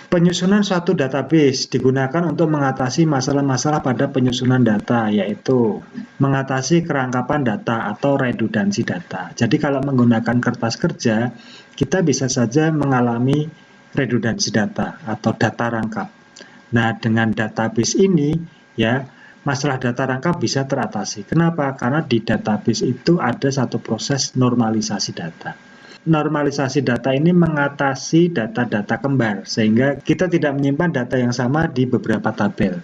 Penyusunan suatu database digunakan untuk mengatasi masalah-masalah pada penyusunan data, yaitu mengatasi kerangkapan data atau redundansi data. Jadi kalau menggunakan kertas kerja, kita bisa saja mengalami redundansi data atau data rangkap. Nah, dengan database ini, ya, masalah data rangkap bisa teratasi. Kenapa? Karena di database itu ada satu proses normalisasi data. Normalisasi data ini mengatasi data-data kembar, sehingga kita tidak menyimpan data yang sama di beberapa tabel.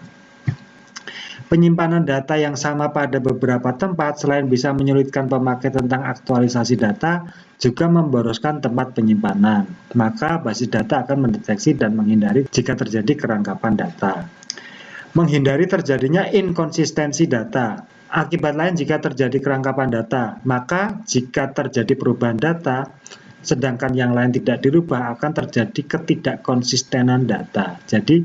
Penyimpanan data yang sama pada beberapa tempat selain bisa menyulitkan pemakai tentang aktualisasi data, juga memboroskan tempat penyimpanan. Maka basis data akan mendeteksi dan menghindari jika terjadi kerangkapan data. Menghindari terjadinya inkonsistensi data. Akibat lain jika terjadi kerangkapan data, maka jika terjadi perubahan data, sedangkan yang lain tidak dirubah, akan terjadi ketidakkonsistenan data. Jadi,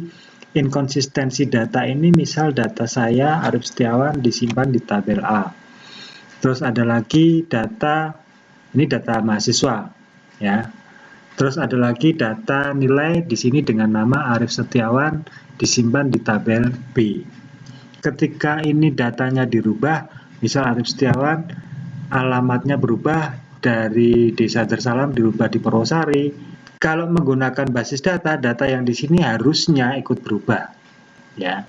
inkonsistensi data ini misal data saya, Arif Setiawan, disimpan di tabel A. Terus ada lagi data, ini data mahasiswa, ya. Terus ada lagi data nilai di sini dengan nama Arif Setiawan disimpan di tabel B. Ketika ini datanya dirubah, misal Arif Setiawan alamatnya berubah dari Desa Darsalam dirubah di Purwosari. Kalau menggunakan basis data, data yang di sini harusnya ikut berubah, ya.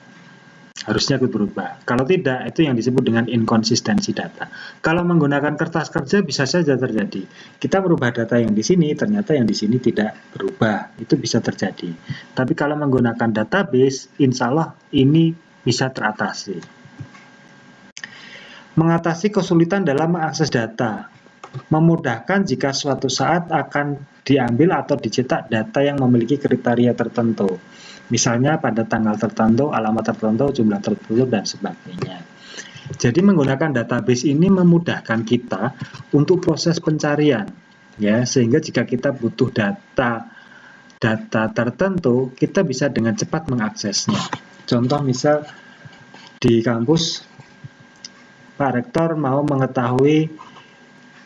Harusnya ikut berubah. Kalau tidak, itu yang disebut dengan inkonsistensi data. Kalau menggunakan kertas kerja bisa saja terjadi. Kita merubah data yang di sini, ternyata yang di sini tidak berubah. Itu bisa terjadi. Tapi kalau menggunakan database, insya Allah ini bisa teratasi. Mengatasi kesulitan dalam mengakses data. Memudahkan jika suatu saat akan diambil atau dicetak data yang memiliki kriteria tertentu. Misalnya pada tanggal tertentu, alamat tertentu, jumlah tertentu, dan sebagainya. Jadi menggunakan database ini memudahkan kita untuk proses pencarian, ya, sehingga jika kita butuh data tertentu, kita bisa dengan cepat mengaksesnya. Contoh misal di kampus, Pak Rektor mau mengetahui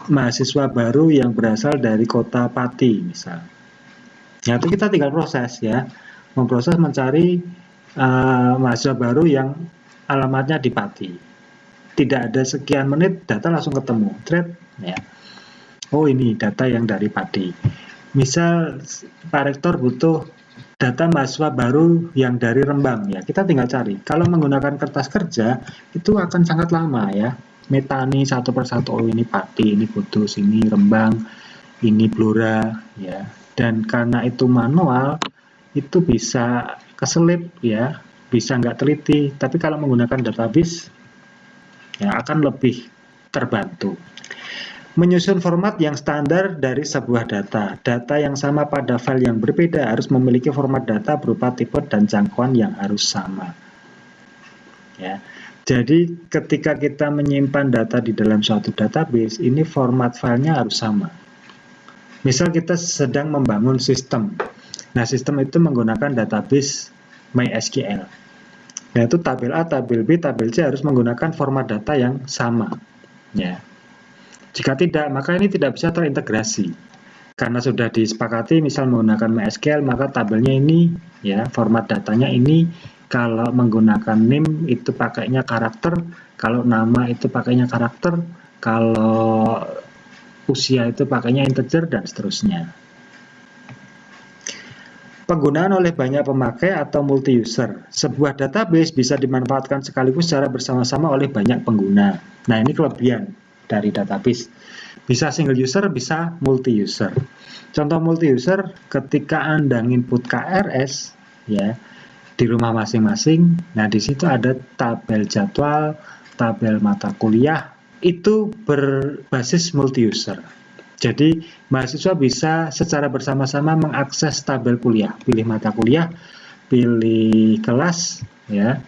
mahasiswa baru yang berasal dari kota Pati, misal. Ya, itu kita tinggal proses, ya. Memproses mencari mahasiswa baru yang alamatnya di Pati. Tidak ada sekian menit, data langsung ketemu. Thread, ya. Oh, ini data yang dari Pati. Misal Pak Rektor butuh data mahasiswa baru yang dari Rembang, ya. Kita tinggal cari. Kalau menggunakan kertas kerja, itu akan sangat lama, ya. Metani satu persatu, oh ini Pati, ini Kudus, ini Rembang, ini Blora, ya. Dan karena itu manual, itu bisa keselip, ya, bisa nggak teliti. Tapi kalau menggunakan database, ya akan lebih terbantu. Menyusun format yang standar dari sebuah data. Data yang sama pada file yang berbeda harus memiliki format data berupa tipe dan jangkauan yang harus sama. Ya. Jadi ketika kita menyimpan data di dalam suatu database, ini format filenya harus sama. Misal kita sedang membangun sistem. Nah, sistem itu menggunakan database MySQL. Yaitu tabel A, tabel B, tabel C harus menggunakan format data yang sama. Ya. Jika tidak, maka ini tidak bisa terintegrasi. Karena sudah disepakati, misal menggunakan MySQL, maka tabelnya ini, ya, format datanya ini. Kalau menggunakan name itu pakainya karakter, kalau nama itu pakainya karakter, kalau usia itu pakainya integer, dan seterusnya. Penggunaan oleh banyak pemakai atau multi-user. Sebuah database bisa dimanfaatkan sekaligus secara bersama-sama oleh banyak pengguna. Nah, ini kelebihan dari database. Bisa single user, bisa multi-user. Contoh multi-user, ketika Anda input KRS, ya, di rumah masing-masing, nah di situ ada tabel jadwal, tabel mata kuliah, itu berbasis multi-user. Jadi mahasiswa bisa secara bersama-sama mengakses tabel kuliah, pilih mata kuliah, pilih kelas, ya,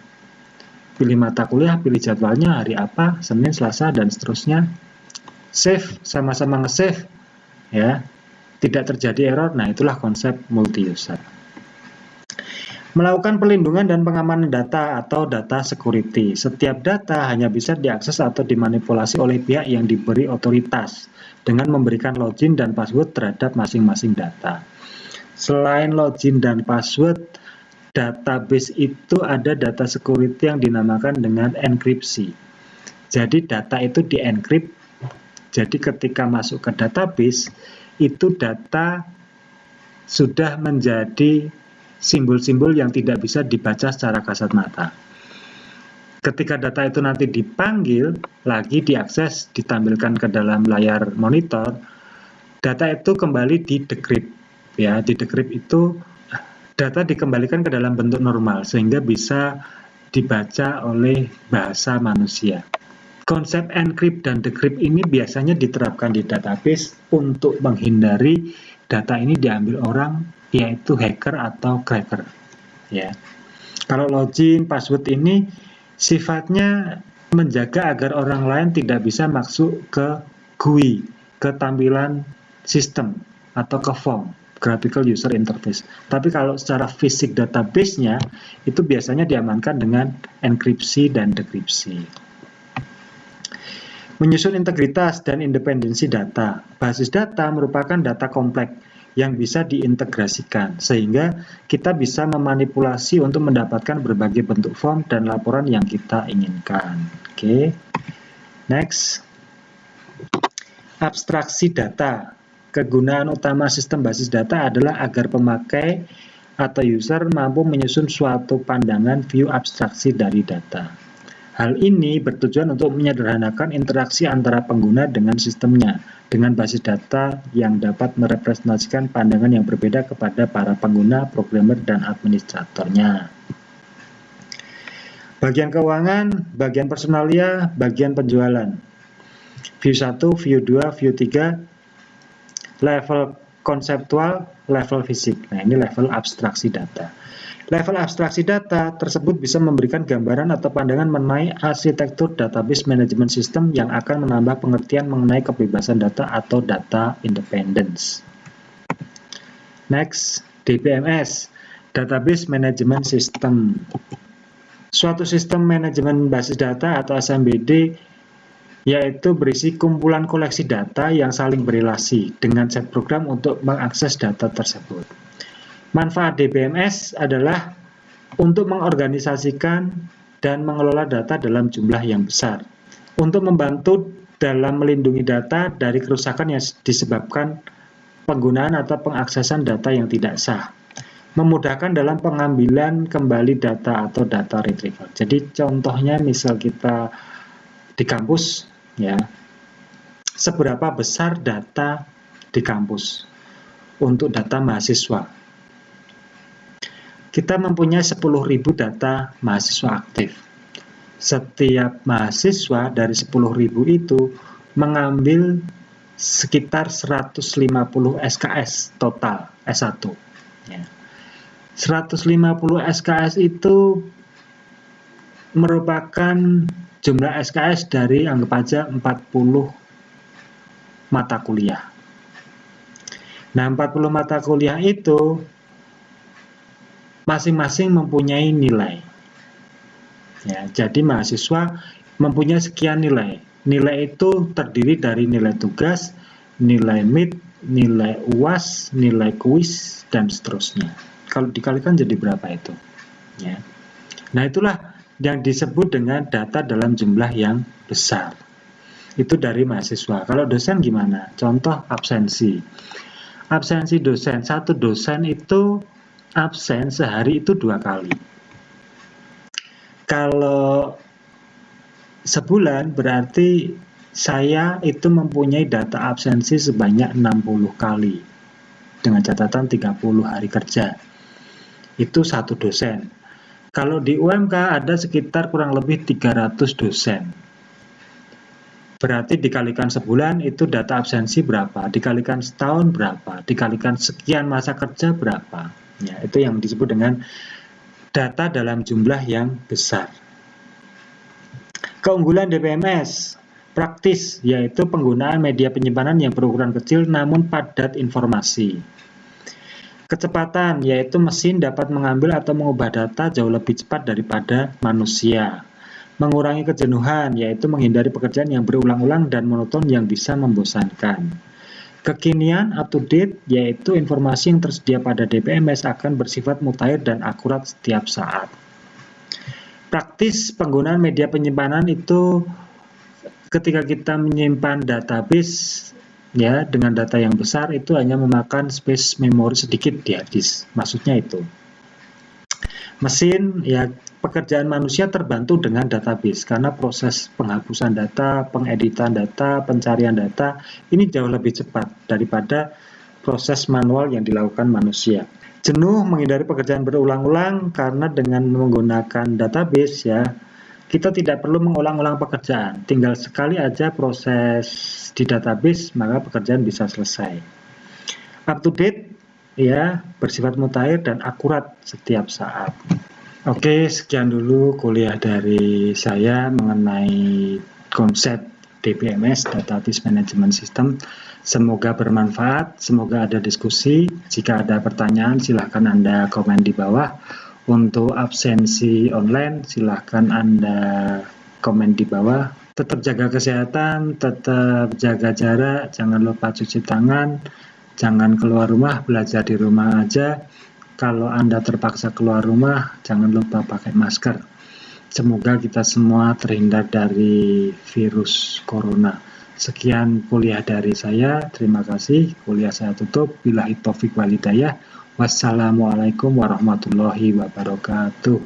pilih mata kuliah, pilih jadwalnya hari apa, Senin, Selasa, dan seterusnya. Save, sama-sama nge-save, ya, tidak terjadi error. Nah, itulah konsep multi-user. Melakukan pelindungan dan pengamanan data atau data security. Setiap data hanya bisa diakses atau dimanipulasi oleh pihak yang diberi otoritas dengan memberikan login dan password terhadap masing-masing data. Selain login dan password, database itu ada data security yang dinamakan dengan enkripsi. Jadi data itu di-encrypt. Jadi ketika masuk ke database, itu data sudah menjadi simbol-simbol yang tidak bisa dibaca secara kasat mata. Ketika data itu nanti dipanggil, lagi diakses, ditampilkan ke dalam layar monitor, data itu kembali di-decrypt. Ya, di-decrypt itu data dikembalikan ke dalam bentuk normal sehingga bisa dibaca oleh bahasa manusia. Konsep encrypt dan decrypt ini biasanya diterapkan di database untuk menghindari data ini diambil orang, yaitu hacker atau cracker. Ya. Kalau login, password ini sifatnya menjaga agar orang lain tidak bisa masuk ke GUI, ke tampilan sistem atau ke form, graphical user interface. Tapi kalau secara fisik database-nya itu biasanya diamankan dengan enkripsi dan dekripsi. Menyusun integritas dan independensi data. Basis data merupakan data kompleks yang bisa diintegrasikan, sehingga kita bisa memanipulasi untuk mendapatkan berbagai bentuk form dan laporan yang kita inginkan. Oke. Next. Abstraksi data. Kegunaan utama sistem basis data adalah agar pemakai atau user mampu menyusun suatu pandangan view abstraksi dari data. Hal ini bertujuan untuk menyederhanakan interaksi antara pengguna dengan sistemnya, dengan basis data yang dapat merepresentasikan pandangan yang berbeda kepada para pengguna, programmer, dan administratornya. Bagian keuangan, bagian personalia, bagian penjualan. View 1, view 2, view 3, level konseptual, level fisik. Nah, ini level abstraksi data. Level abstraksi data tersebut bisa memberikan gambaran atau pandangan mengenai arsitektur database management system yang akan menambah pengertian mengenai kebebasan data atau data independence. Next, DBMS, Database Management System. Suatu sistem manajemen basis data atau SMBD yaitu berisi kumpulan koleksi data yang saling berelasi dengan set program untuk mengakses data tersebut. Manfaat DBMS adalah untuk mengorganisasikan dan mengelola data dalam jumlah yang besar, untuk membantu dalam melindungi data dari kerusakan yang disebabkan penggunaan atau pengaksesan data yang tidak sah, memudahkan dalam pengambilan kembali data atau data retrieval. Jadi contohnya misal kita di kampus, ya, seberapa besar data di kampus untuk data mahasiswa. Kita mempunyai 10.000 data mahasiswa aktif. Setiap mahasiswa dari 10.000 itu mengambil sekitar 150 SKS total S1. Ya. 150 SKS itu merupakan jumlah SKS dari anggap aja 40 mata kuliah. Nah, 40 mata kuliah itu masing-masing mempunyai nilai. Ya, jadi mahasiswa mempunyai sekian nilai. Nilai itu terdiri dari nilai tugas, nilai MIT, nilai UAS, nilai kuis, dan seterusnya. Kalau dikalikan jadi berapa itu? Ya. Nah, itulah yang disebut dengan data dalam jumlah yang besar. Itu dari mahasiswa. Kalau dosen gimana? Contoh absensi. Absensi dosen. Satu dosen itu absen sehari itu 2 kali. Kalau sebulan berarti saya itu mempunyai data absensi sebanyak 60 kali dengan catatan 30 hari kerja. Itu satu dosen. Kalau di UMK ada sekitar kurang lebih 300 dosen. Berarti dikalikan sebulan itu data absensi berapa? Dikalikan setahun berapa? Dikalikan sekian masa kerja berapa? Ya, itu yang disebut dengan data dalam jumlah yang besar. Keunggulan DBMS praktis, yaitu penggunaan media penyimpanan yang berukuran kecil namun padat informasi. Kecepatan, yaitu mesin dapat mengambil atau mengubah data jauh lebih cepat daripada manusia. Mengurangi kejenuhan, yaitu menghindari pekerjaan yang berulang-ulang dan monoton yang bisa membosankan. Kekinian up to date yaitu informasi yang tersedia pada DBMS akan bersifat mutakhir dan akurat setiap saat. Praktis penggunaan media penyimpanan itu ketika kita menyimpan database ya dengan data yang besar itu hanya memakan space memori sedikit di hard disk. Maksudnya itu. Mesin ya pekerjaan manusia terbantu dengan database karena proses penghapusan data, pengeditan data, pencarian data ini jauh lebih cepat daripada proses manual yang dilakukan manusia. Jenuh menghindari pekerjaan berulang-ulang karena dengan menggunakan database ya kita tidak perlu mengulang-ulang pekerjaan, tinggal sekali aja proses di database maka pekerjaan bisa selesai. Up to date ya bersifat mutakhir dan akurat setiap saat. Oke, sekian dulu kuliah dari saya mengenai konsep DBMS, Database Management System. Semoga bermanfaat, semoga ada diskusi. Jika ada pertanyaan silahkan Anda komen di bawah. Untuk absensi online silahkan Anda komen di bawah. Tetap jaga kesehatan, tetap jaga jarak, jangan lupa cuci tangan, jangan keluar rumah, belajar di rumah aja. Kalau Anda terpaksa keluar rumah, jangan lupa pakai masker. Semoga kita semua terhindar dari virus corona. Sekian kuliah dari saya. Terima kasih. Kuliah saya tutup. Billahi taufik wal hidayah. Wassalamualaikum warahmatullahi wabarakatuh.